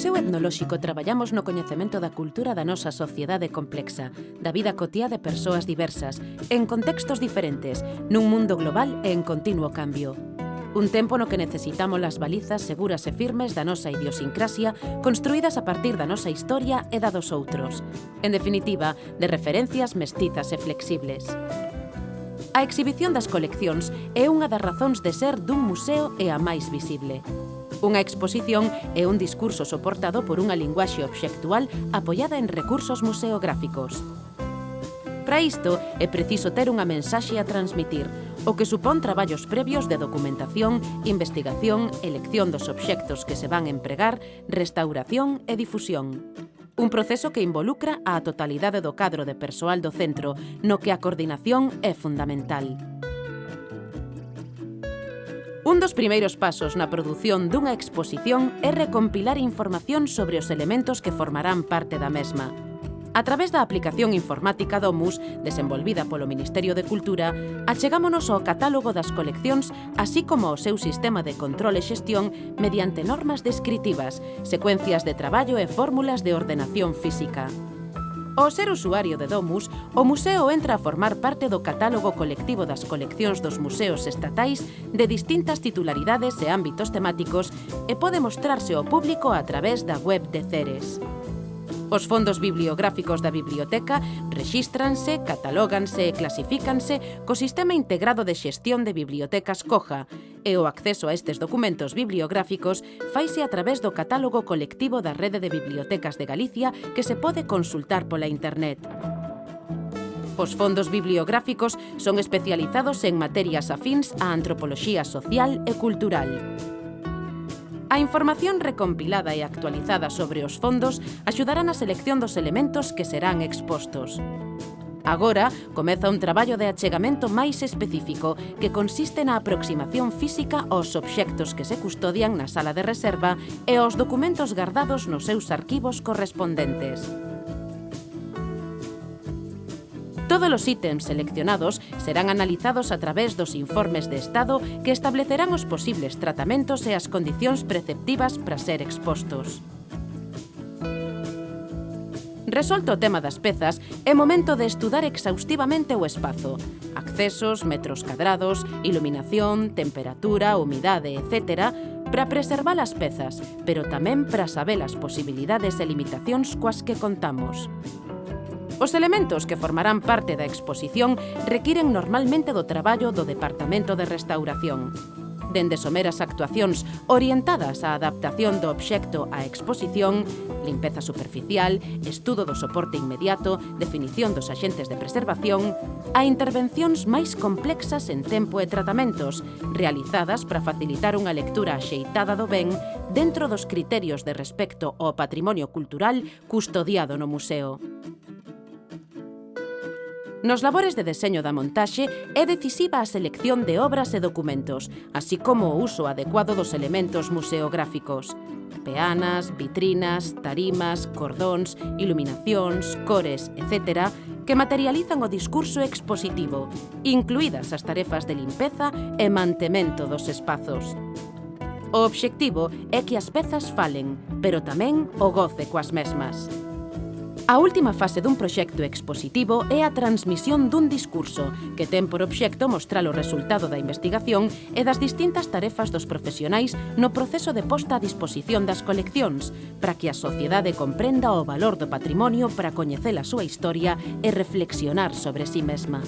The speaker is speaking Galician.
Museo Etnolóxico traballamos no coñecemento da cultura da nosa sociedade complexa, da vida cotiá de persoas diversas, en contextos diferentes, nun mundo global e en continuo cambio. Un tempo no que necesitamos as balizas seguras e firmes da nosa idiosincrasia, construídas a partir da nosa historia e da dos outros. En definitiva, de referencias mestizas e flexibles. A exhibición das coleccións é unha das razóns de ser dun museo e a máis visible. Unha exposición é un discurso soportado por unha linguaxe obxectual apoiada en recursos museográficos. Para isto, é preciso ter unha mensaxe a transmitir, o que supón traballos previos de documentación, investigación, elección dos obxectos que se van empregar, restauración e difusión. Un proceso que involucra a totalidade do cadro de persoal do centro, no que a coordinación é fundamental. Un dos primeiros pasos na produción dunha exposición é recompilar información sobre os elementos que formarán parte da mesma. A través da aplicación informática Domus, desenvolvida polo Ministerio de Cultura, achegámonos ao catálogo das coleccións, así como ao seu sistema de control e xestión mediante normas descritivas, secuencias de traballo e fórmulas de ordenación física. Ao ser usuario de Domus, o museo entra a formar parte do catálogo colectivo das coleccións dos museos estatais de distintas titularidades e ámbitos temáticos e pode mostrarse ao público a través da web de Ceres. Os fondos bibliográficos da biblioteca rexístranse, catalóganse e clasifícanse co Sistema Integrado de Xestión de Bibliotecas COJA e o acceso a estes documentos bibliográficos faise a través do catálogo colectivo da Rede de Bibliotecas de Galicia que se pode consultar pola internet. Os fondos bibliográficos son especializados en materias afíns á antropoloxía social e cultural. A información recompilada e actualizada sobre os fondos axudará na selección dos elementos que serán expostos. Agora, comeza un traballo de achegamento máis específico que consiste na aproximación física aos obxectos que se custodian na sala de reserva e aos documentos gardados nos seus arquivos correspondentes. Todos os ítems seleccionados serán analizados a través dos informes de estado que establecerán os posibles tratamentos e as condicións preceptivas para ser expostos. Resolto o tema das pezas, é momento de estudar exhaustivamente o espazo. Accesos, metros cadrados, iluminación, temperatura, humidade, etc., para preservar as pezas, pero tamén para saber as posibilidades e limitacións coas que contamos. Os elementos que formarán parte da exposición requiren normalmente do traballo do Departamento de Restauración. Dende someras actuacións orientadas á adaptación do obxecto á exposición, limpeza superficial, estudo do soporte inmediato, definición dos axentes de preservación, a intervencións máis complexas en tempo e tratamentos, realizadas para facilitar unha lectura axeitada do ben dentro dos criterios de respecto ao patrimonio cultural custodiado no museo. Nos labores de deseño da montaxe é decisiva a selección de obras e documentos, así como o uso adecuado dos elementos museográficos. Peanas, vitrinas, tarimas, cordóns, iluminacións, cores, etc., que materializan o discurso expositivo, incluídas as tarefas de limpeza e mantemento dos espazos. O obxectivo é que as pezas falen, pero tamén o goce coas mesmas. A última fase dun proxecto expositivo é a transmisión dun discurso que ten por obxecto mostrar o resultado da investigación e das distintas tarefas dos profesionais no proceso de posta a disposición das coleccións para que a sociedade comprenda o valor do patrimonio para coñecer a súa historia e reflexionar sobre si mesma.